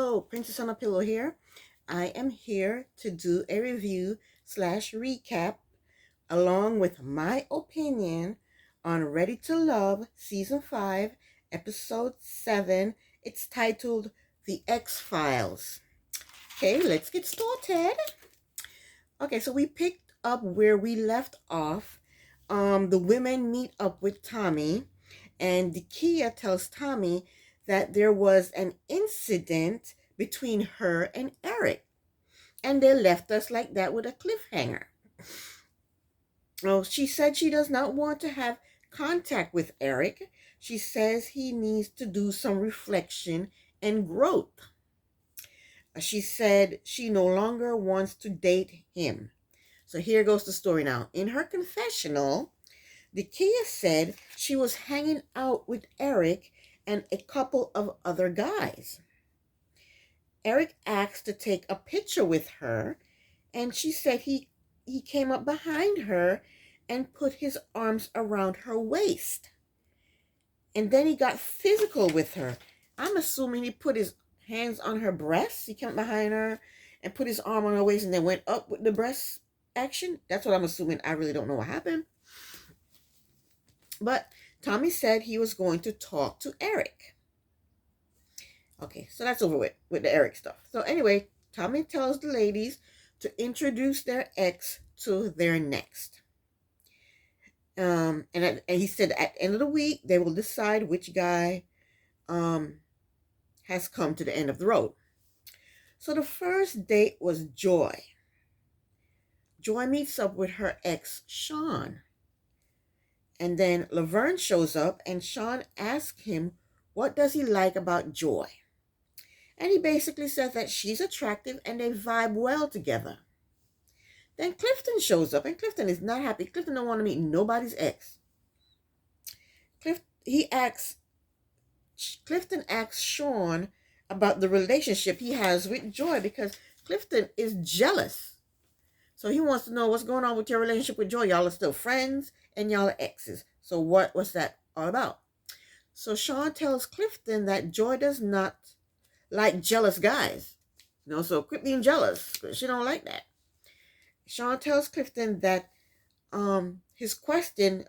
Hello, Princess on a Pillow here. I am here to do a review slash recap along with my opinion on Ready to Love Season 5, Episode 7. It's titled The X-Files. Okay, let's get started. Okay, so we picked up where we left off. The women meet up with Tommy, and Dekia tells Tommy that there was an incident between her and Eric. And they left us like that with a cliffhanger. Oh, she said she does not want to have contact with Eric. She says he needs to do some reflection and growth. She said she no longer wants to date him. So here goes the story now. In her confessional, Dekia said she was hanging out with Eric and a couple of other guys. Eric asked to take a picture with her, and she said he came up behind her and put his arms around her waist. And then he got physical with her. I'm assuming he put his hands on her breasts. He came behind her and put his arm on her waist and then went up with the breast action. That's what I'm assuming. I really don't know what happened. But Tommy said he was going to talk to Eric. Okay, so that's over with the Eric stuff. So anyway, Tommy tells the ladies to introduce their ex to their next. And he said at the end of the week, they will decide which guy has come to the end of the road. So the first date was Joy. Joy meets up with her ex, Sean. And then Laverne shows up and Sean asks him, what does he like about Joy? And he basically says that she's attractive and they vibe well together. Then Clifton shows up and Clifton is not happy. Clifton don't want to meet nobody's ex. Clifton asks Sean about the relationship he has with Joy because Clifton is jealous. So he wants to know what's going on with your relationship with Joy. Y'all are still friends and y'all are exes. So what's that all about? So Sean tells Clifton that Joy does not like jealous guys. So quit being jealous because she don't like that. Sean tells Clifton that his question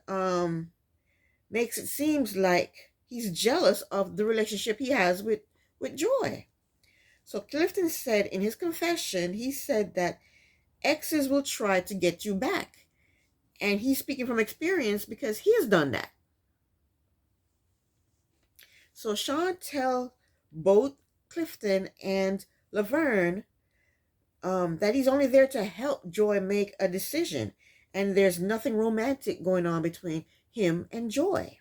makes it seems like he's jealous of the relationship he has with Joy. So Clifton said in his confession, he said that exes will try to get you back. And he's speaking from experience because he has done that. So Sean tells both Clifton and Laverne that he's only there to help Joy make a decision. And there's nothing romantic going on between him and Joy.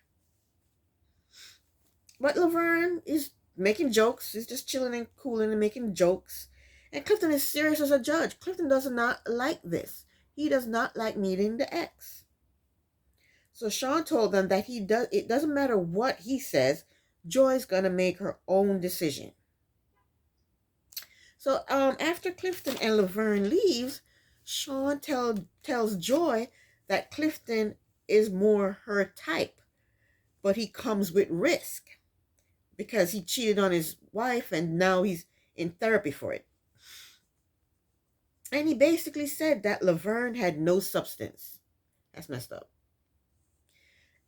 But Laverne is making jokes. He's just chilling and cooling and making jokes. And Clifton is serious as a judge. Clifton does not like this. He does not like meeting the ex. So Sean told them that it doesn't matter what he says, Joy's going to make her own decision. So after Clifton and Laverne leaves, Sean tells Joy that Clifton is more her type, but he comes with risk because he cheated on his wife and now he's in therapy for it. And he basically said that Laverne had no substance. That's messed up.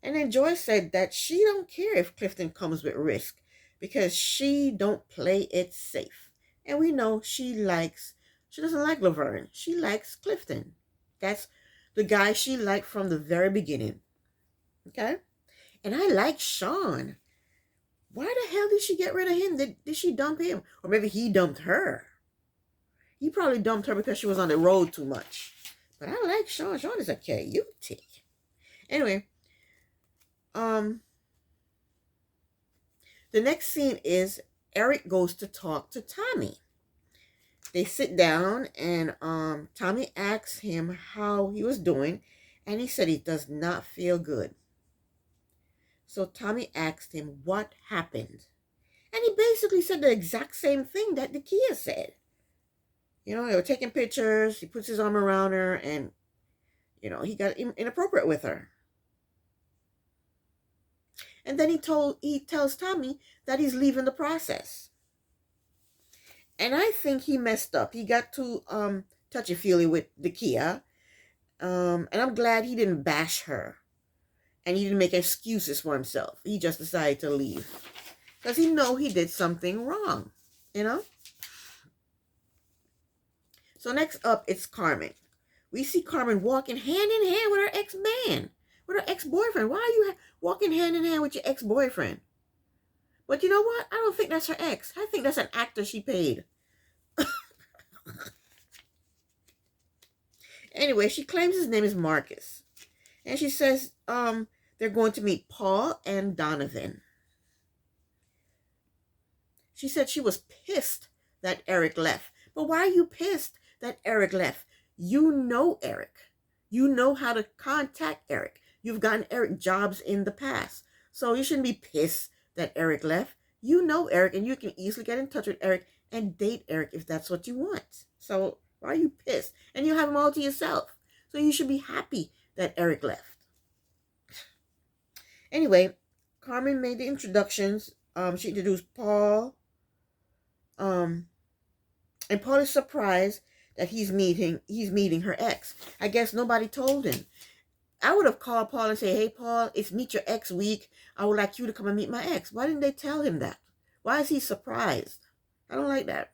And then Joy said that she don't care if Clifton comes with risk because she don't play it safe. And we know she doesn't like Laverne. She likes Clifton. That's the guy she liked from the very beginning. Okay? And I like Sean. Why the hell did she get rid of him? Did she dump him? Or maybe he dumped her. He probably dumped her because she was on the road too much. But I like Sean. Sean is a cutie. Anyway, the next scene is Eric goes to talk to Tommy. They sit down and Tommy asks him how he was doing, and he said he does not feel good. So Tommy asked him what happened. And he basically said the exact same thing that Dekia said. They were taking pictures, he puts his arm around her, and, he got inappropriate with her. And then he tells Tommy that he's leaving the process. And I think he messed up. He got too touchy-feely with Nakia. And I'm glad he didn't bash her. And he didn't make excuses for himself. He just decided to leave. Because he know he did something wrong. You know? So next up, it's Carmen. We see Carmen walking hand in hand with her ex-man. With her ex-boyfriend. Why are you walking hand in hand with your ex-boyfriend? But you know what? I don't think that's her ex. I think that's an actor she paid. Anyway, she claims his name is Marcus. And she says they're going to meet Paul and Donovan. She said she was pissed that Eric left. But why are you pissed that Eric left? You know Eric. You know how to contact Eric. You've gotten Eric jobs in the past. So you shouldn't be pissed that Eric left. You know Eric, and you can easily get in touch with Eric and date Eric if that's what you want. So why are you pissed? And you have him all to yourself. So you should be happy that Eric left. Anyway, Carmen made the introductions. She introduced Paul. And Paul is surprised that he's meeting her ex. I guess nobody told him. I would have called Paul and say, hey, Paul, it's meet your ex week. I would like you to come and meet my ex. Why didn't they tell him that? Why is he surprised? I don't like that.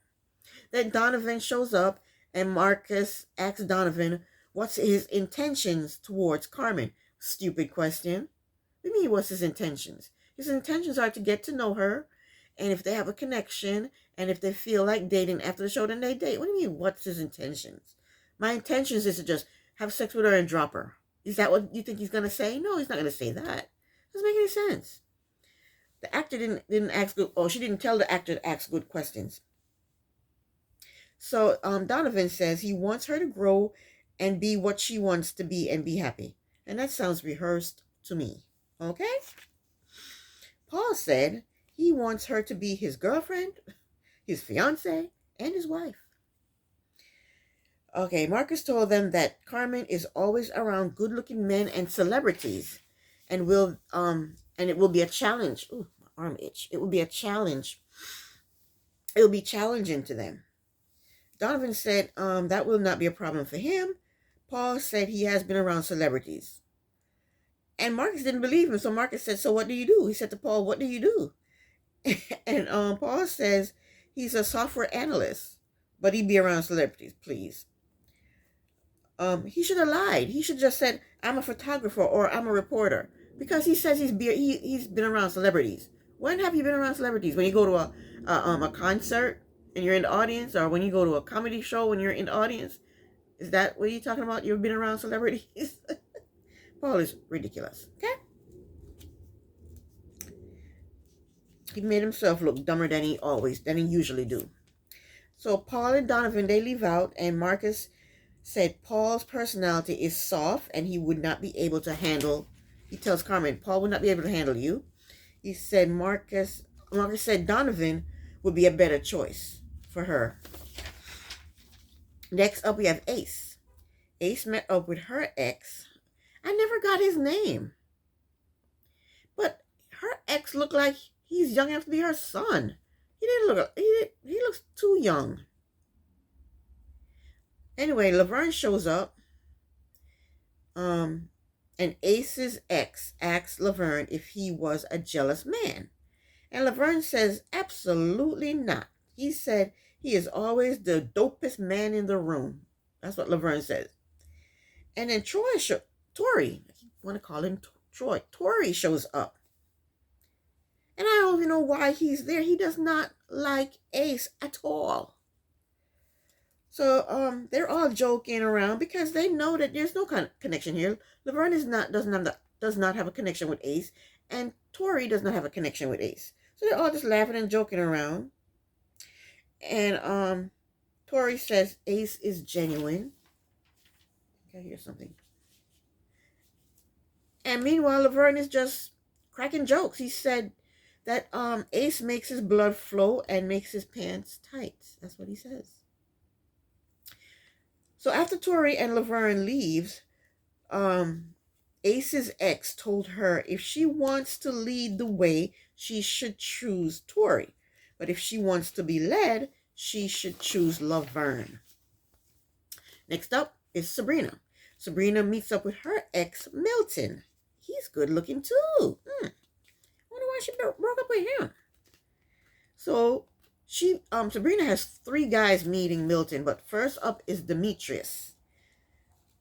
Then Donovan shows up and Marcus asks Donovan what's his intentions towards Carmen. Stupid question. What do you mean, what's his intentions? His intentions are to get to know her, and if they have a connection, and if they feel like dating after the show, then they date. What do you mean, what's his intentions? My intentions is to just have sex with her and drop her. Is that what you think he's going to say? No, he's not going to say that. Doesn't make any sense. The actor didn't ask good, or she didn't tell the actor to ask good questions. So Donovan says he wants her to grow and be what she wants to be and be happy. And that sounds rehearsed to me. Okay? Paul said he wants her to be his girlfriend, his fiance, and his wife. Okay, Marcus told them that Carmen is always around good-looking men and celebrities, and it will be a challenge. Ooh, my arm itch. It will be a challenge. It will be challenging to them. Donovan said that will not be a problem for him. Paul said he has been around celebrities. And Marcus didn't believe him, so Marcus said, so what do you do? He said to Paul, what do you do? And Paul says he's a software analyst, but he'd be around celebrities, please. He should have lied. He should just said, I'm a photographer or I'm a reporter, because he says he's been around celebrities. When have you been around celebrities? When you go to a concert and you're in the audience, or when you go to a comedy show when you're in the audience? Is that what you're talking about? You've been around celebrities? Paul is ridiculous. Okay? He made himself look dumber than he usually do. So Paul and Donovan, they leave out, and Marcus said Paul's personality is soft and he would not be able to handle. He tells Carmen, Paul would not be able to handle you. He said Marcus said Donovan would be a better choice for her. Next up, we have Ace. Ace met up with her ex. I never got his name. But her ex looked like he's young enough to be her son. He looks too young. Anyway, Laverne shows up. And Ace's ex asks Laverne if he was a jealous man. And Laverne says, absolutely not. He said he is always the dopest man in the room. That's what Laverne says. And then Tori, I want to call him Troy. Tori shows up. And I don't even know why he's there. He does not like Ace at all. So they're all joking around because they know that there's no kind of connection here. Laverne does not have a connection with Ace, and Tori does not have a connection with Ace. So they're all just laughing and joking around. And Tori says Ace is genuine. I hear something. And meanwhile, Laverne is just cracking jokes. He said that Ace makes his blood flow and makes his pants tight. That's what he says. So after Tori and Laverne leaves, Ace's ex told her if she wants to lead the way, she should choose Tori. But if she wants to be led, she should choose Laverne. Next up is Sabrina. Sabrina meets up with her ex, Milton. He's good looking too. Wonder why she broke up with him. So Sabrina has 3 guys meeting Milton, but first up is Demetrius.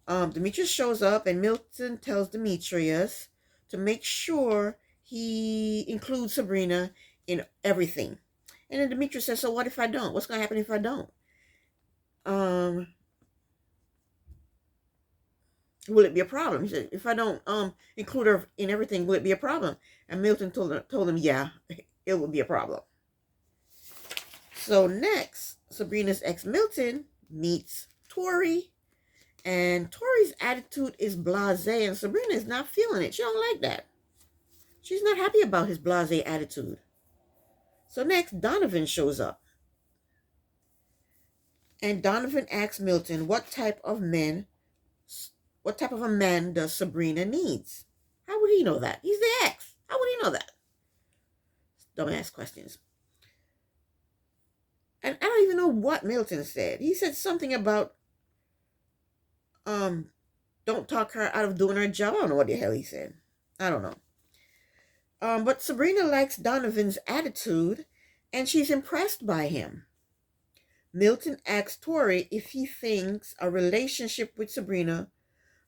Demetrius shows up, and Milton tells Demetrius to make sure he includes Sabrina in everything. And then Demetrius says, so what if I don't? What's going to happen if I don't? Will it be a problem? He said, if I don't include her in everything, will it be a problem? And Milton told him, yeah, it will be a problem. So next, Sabrina's ex Milton meets Tori. And Tori's attitude is blasé, and Sabrina is not feeling it. She don't like that. She's not happy about his blasé attitude. So next, Donovan shows up. And Donovan asks Milton what type of a man does Sabrina needs? How would he know that? He's the ex. How would he know that? Dumbass questions. And I don't even know what Milton said. He said something about don't talk her out of doing her job. I don't know what the hell he said. I don't know. But Sabrina likes Donovan's attitude, and she's impressed by him. Milton asks Tori if he thinks a relationship with Sabrina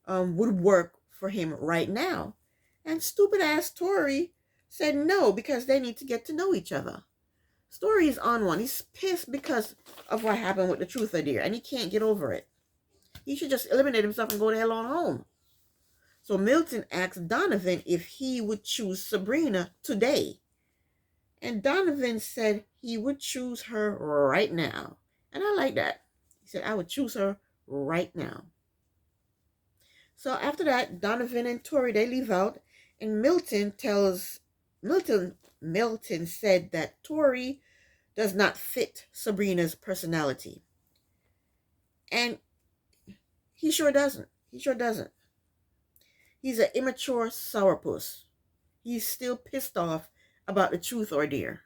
would work for him right now. And stupid ass Tori said no, because they need to get to know each other. Tori is on one. He's pissed because of what happened with the truther deer, and he can't get over it. He should just eliminate himself and go the hell on home. So Milton asked Donovan if he would choose Sabrina today. And Donovan said he would choose her right now. And I like that. He said, I would choose her right now. So after that, Donovan and Tori, they leave out. And Milton said that Tori does not fit Sabrina's personality. And he sure doesn't. He's an immature sourpuss. He's still pissed off about the truth ordeal.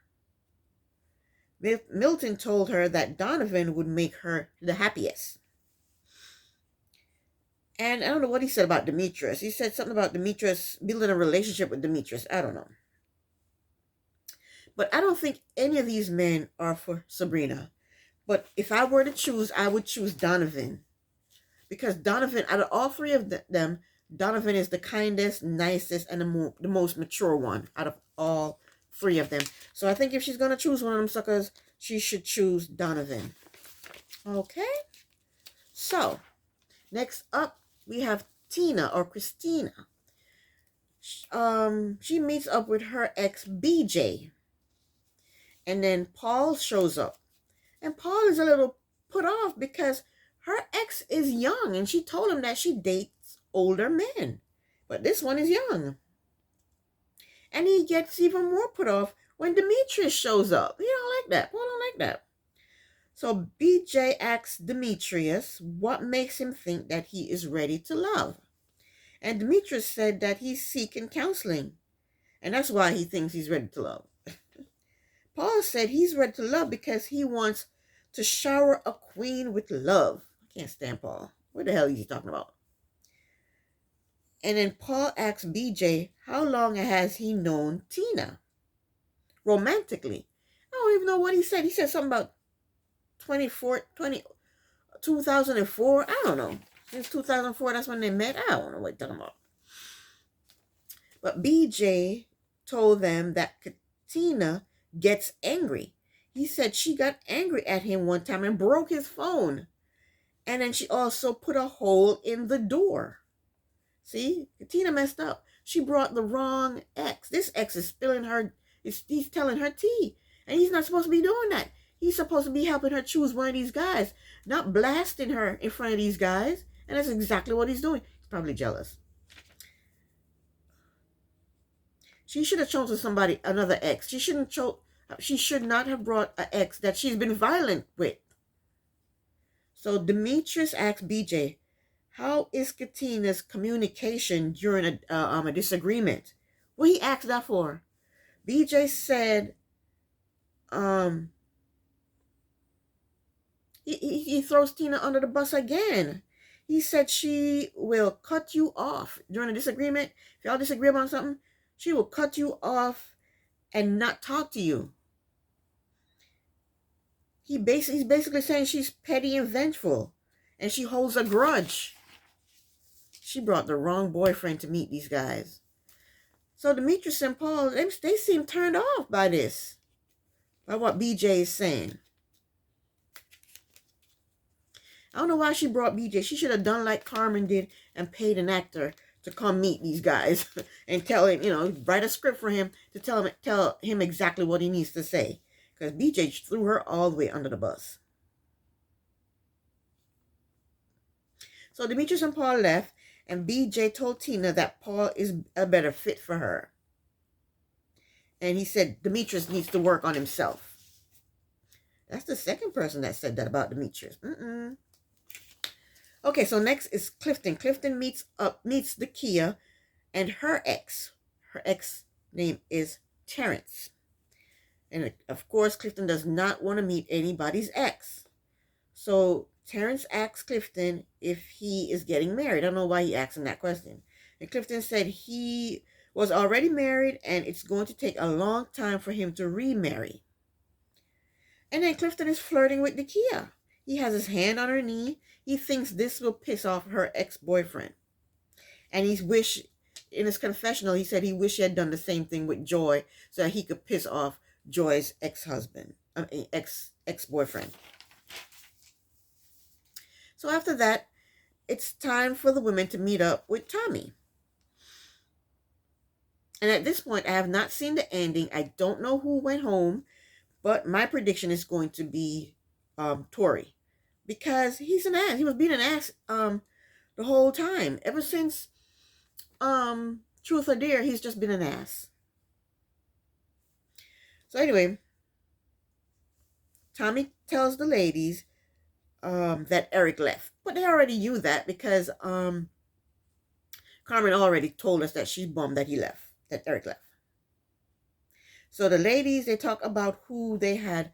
Milton told her that Donovan would make her the happiest. And I don't know what he said about Demetrius. He said something about Demetrius building a relationship with Demetrius. I don't know. But I don't think any of these men are for Sabrina. But if I were to choose, I would choose Donovan. Because Donovan, out of all 3 of them, Donovan is the kindest, nicest, and the most mature one out of all 3 of them. So I think if she's going to choose one of them suckers, she should choose Donovan. Okay? So, next up, we have Tina or Christina. She meets up with her ex, BJ. And then Paul shows up. And Paul is a little put off because her ex is young, and she told him that she dates older men. But this one is young. And he gets even more put off when Demetrius shows up. He don't like that. Paul don't like that. So BJ asks Demetrius what makes him think that he is ready to love. And Demetrius said that he's seeking counseling. And that's why he thinks he's ready to love. Paul said he's ready to love because he wants to shower a queen with love. I can't stand Paul. What the hell is he talking about? And then Paul asks BJ how long has he known Tina? Romantically. I don't even know what he said. He said something about 2004. I don't know. Since 2004, that's when they met. I don't know what he's talking about. But BJ told them that Tina gets angry. He said she got angry at him one time and broke his phone. And then she also put a hole in the door. See, Tina messed up. She brought the wrong ex. This ex is spilling her, he's telling her tea. And he's not supposed to be doing that. He's supposed to be helping her choose one of these guys, not blasting her in front of these guys. And that's exactly what he's doing. He's probably jealous. She should have chosen somebody, another ex. She should not have brought an ex that she's been violent with. So Demetrius asked BJ, how is Katina's communication during a disagreement? What he asked that for? BJ said, He throws Tina under the bus again. He said she will cut you off during a disagreement. If y'all disagree about something, she will cut you off and not talk to you. He's basically saying she's petty and vengeful, and she holds a grudge. She brought the wrong boyfriend to meet these guys. So Demetrius and Paul, they seem turned off by this, by what BJ is saying. I don't know why she brought BJ. She should have done like Carmen did and paid an actor to come meet these guys and tell him, write a script for him to tell him exactly what he needs to say. Because BJ threw her all the way under the bus. So Demetrius and Paul left, and BJ told Tina that Paul is a better fit for her. And he said Demetrius needs to work on himself. That's the second person that said that about Demetrius. Okay, so next is Clifton. Clifton meets Nakia and her ex. Her ex name is Terrence. And of course, Clifton does not want to meet anybody's ex. So Terrence asks Clifton if he is getting married. I don't know why he asked him that question. And Clifton said he was already married and it's going to take a long time for him to remarry. And then Clifton is flirting with Nakia. He has his hand on her knee. He thinks this will piss off her ex-boyfriend. And in his confessional, he said he wished he had done the same thing with Joy so that he could piss off Joy's ex-husband, ex-boyfriend. So after that, it's time for the women to meet up with Tommy. And at this point, I have not seen the ending. I don't know who went home, but my prediction is going to be Tori. Because he's an ass. He was being an ass the whole time. Ever since Truth or Dare, he's just been an ass. So anyway, Tommy tells the ladies that Eric left. But they already knew that because Carmen already told us that she's bummed that he left, that Eric left. So the ladies, they talk about who they had,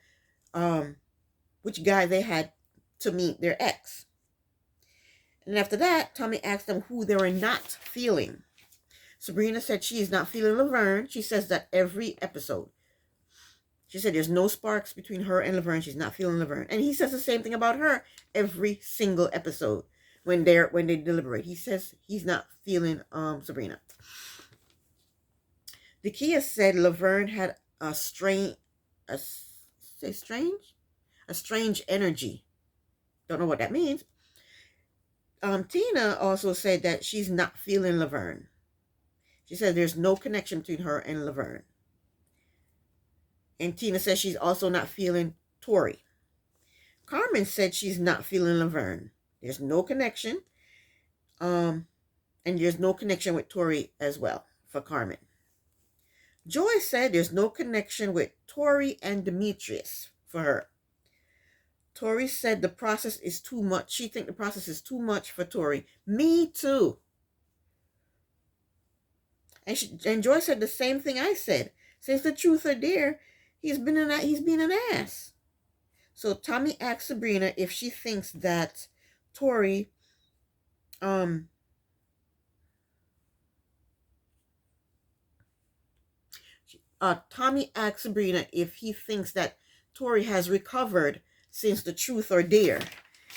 which guy they had to meet their ex. And after that, Tommy asked them who they were not feeling. Sabrina said she is not feeling Laverne. She says that every episode. She said there's no sparks between her and Laverne. She's not feeling Laverne. And he says the same thing about her every single episode when they deliberate. He says he's not feeling Sabrina. Nakia said Laverne had a strange energy. Don't know what that means. Tina also said that she's not feeling Laverne. She said there's no connection between her and Laverne. And Tina says she's also not feeling Tori. Carmen said she's not feeling Laverne. There's no connection. And there's no connection with Tori as well for Carmen. Joy said there's no connection with Tori and Demetrius for her. Tori said the process is too much. She thinks the process is too much for Tori. Me too. And Joy said the same thing I said. Since the Truth or Dare, he's been an ass. So Tommy asked Sabrina if she thinks that Tori Tommy asked Sabrina if he thinks that Tori has recovered since the Truth or Dare.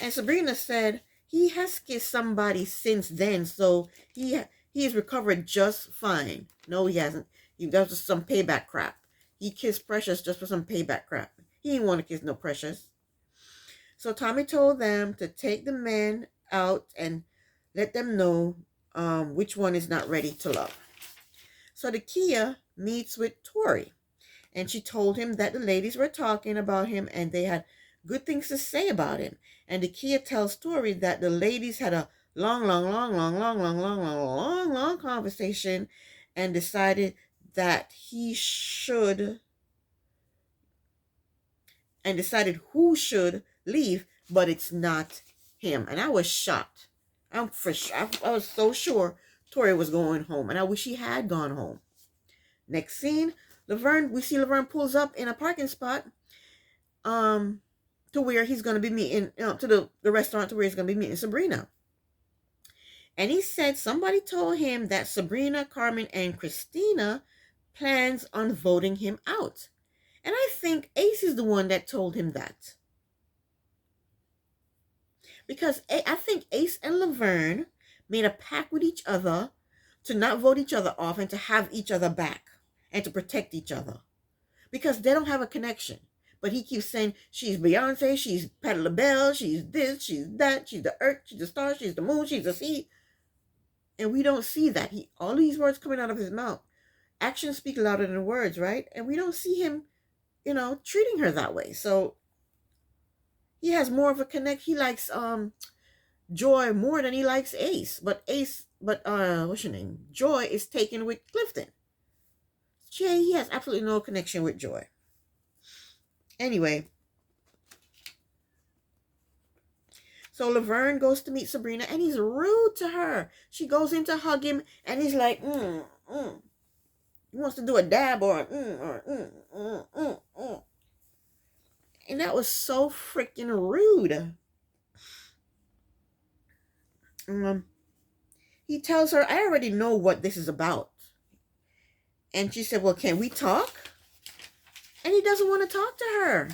And Sabrina said he has kissed somebody since then, so he has recovered just fine. No, he hasn't. That was just some payback crap. He kissed Precious just for some payback crap. He didn't want to kiss no Precious. So Tommy told them to take the men out and let them know which one is not ready to love. So Nakia meets with Tori, and she told him that the ladies were talking about him and they had good things to say about him. And Nakia tells Tori that the ladies had a long conversation and decided that who should leave, but it's not him. And I was shocked. I was so sure Tori was going home, and I wish he had gone home. Next scene, we see Laverne pulls up in a parking spot. to where he's going to be meeting, to the restaurant to where he's going to be meeting Sabrina. And he said somebody told him that Sabrina, Carmen, and Christina plans on voting him out. And I think Ace is the one that told him that. Because I think Ace and Laverne made a pact with each other to not vote each other off and to have each other back and to protect each other. Because they don't have a connection. But he keeps saying, she's Beyonce, she's Patti LaBelle, she's this, she's that, she's the earth, she's the star, she's the moon, she's the sea. And we don't see that. All these words coming out of his mouth. Actions speak louder than words, right? And we don't see him, treating her that way. So he has more of a connect. He likes Joy more than he likes Ace. But what's your name? Joy is taken with Clifton. He has absolutely no connection with Joy. Anyway, so Laverne goes to meet Sabrina and he's rude to her. She goes in to hug him and he's like, He wants to do a dab or And that was so freaking rude. He tells her, I already know what this is about. And she said, well, can we talk? And he doesn't want to talk to her.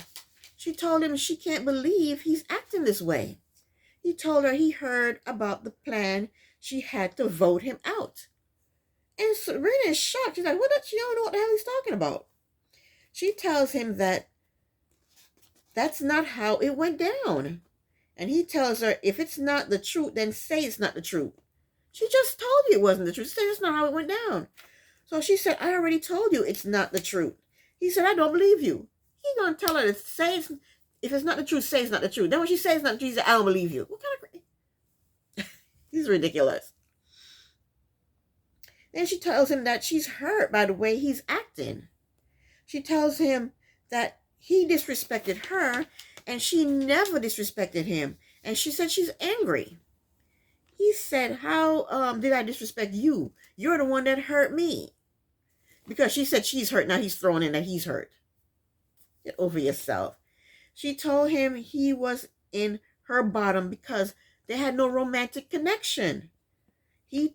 She told him she can't believe he's acting this way. He told her he heard about the plan she had to vote him out. And Sabrina is shocked. She's like, she don't know what the hell he's talking about. She tells him that that's not how it went down. And he tells her, if it's not the truth, then say it's not the truth. She just told you it wasn't the truth. She said, that's not how it went down. So she said, I already told you it's not the truth. He said, I don't believe you. He's going to tell her to say, if it's not the truth, say it's not the truth. Then when she says it's not the truth, he said, I don't believe you. What kind of... He's ridiculous. Then she tells him that she's hurt by the way he's acting. She tells him that he disrespected her and she never disrespected him. And she said she's angry. He said, how did I disrespect you? You're the one that hurt me. Because she said she's hurt. Now he's throwing in that he's hurt. Get over yourself. She told him he was in her bottom because they had no romantic connection. He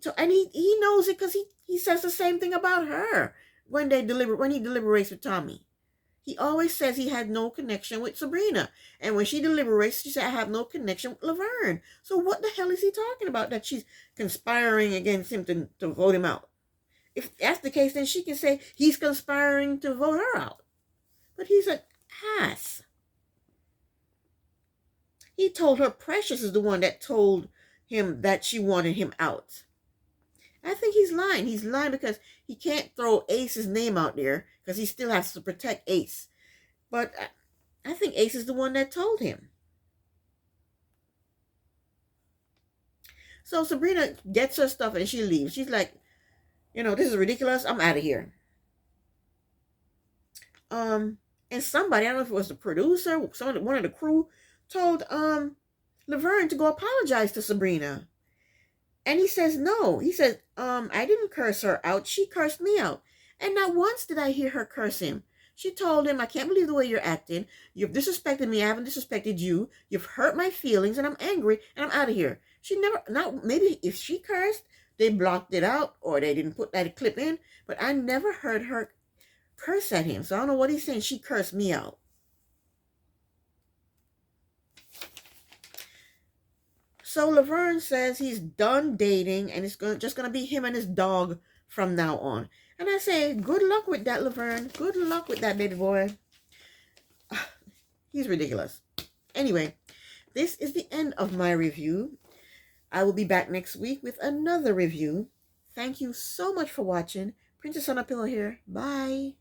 knows it because he says the same thing about her when he deliberates with Tommy. He always says he had no connection with Sabrina. And when she deliberates, she said, I have no connection with Laverne. So what the hell is he talking about? That she's conspiring against him to vote him out. If that's the case, then she can say he's conspiring to vote her out. But he's an ass. He told her Precious is the one that told him that she wanted him out. I think he's lying. He's lying because he can't throw Ace's name out there because he still has to protect Ace. But I think Ace is the one that told him. So Sabrina gets her stuff and she leaves. She's like, this is ridiculous. I'm out of here. And somebody, I don't know if it was the producer, one of the crew, told Laverne to go apologize to Sabrina. And he says no. He says, I didn't curse her out. She cursed me out. And not once did I hear her curse him. She told him, I can't believe the way you're acting. You've disrespected me. I haven't disrespected you. You've hurt my feelings and I'm angry and I'm out of here. Maybe if she cursed, they blocked it out or they didn't put that clip in. But I never heard her curse at him. So I don't know what he's saying. She cursed me out. So Laverne says he's done dating and it's just going to be him and his dog from now on. And I say, good luck with that, Laverne. Good luck with that, baby boy. He's ridiculous. Anyway, this is the end of my review. I will be back next week with another review. Thank you so much for watching. Princess on a Pillow here. Bye.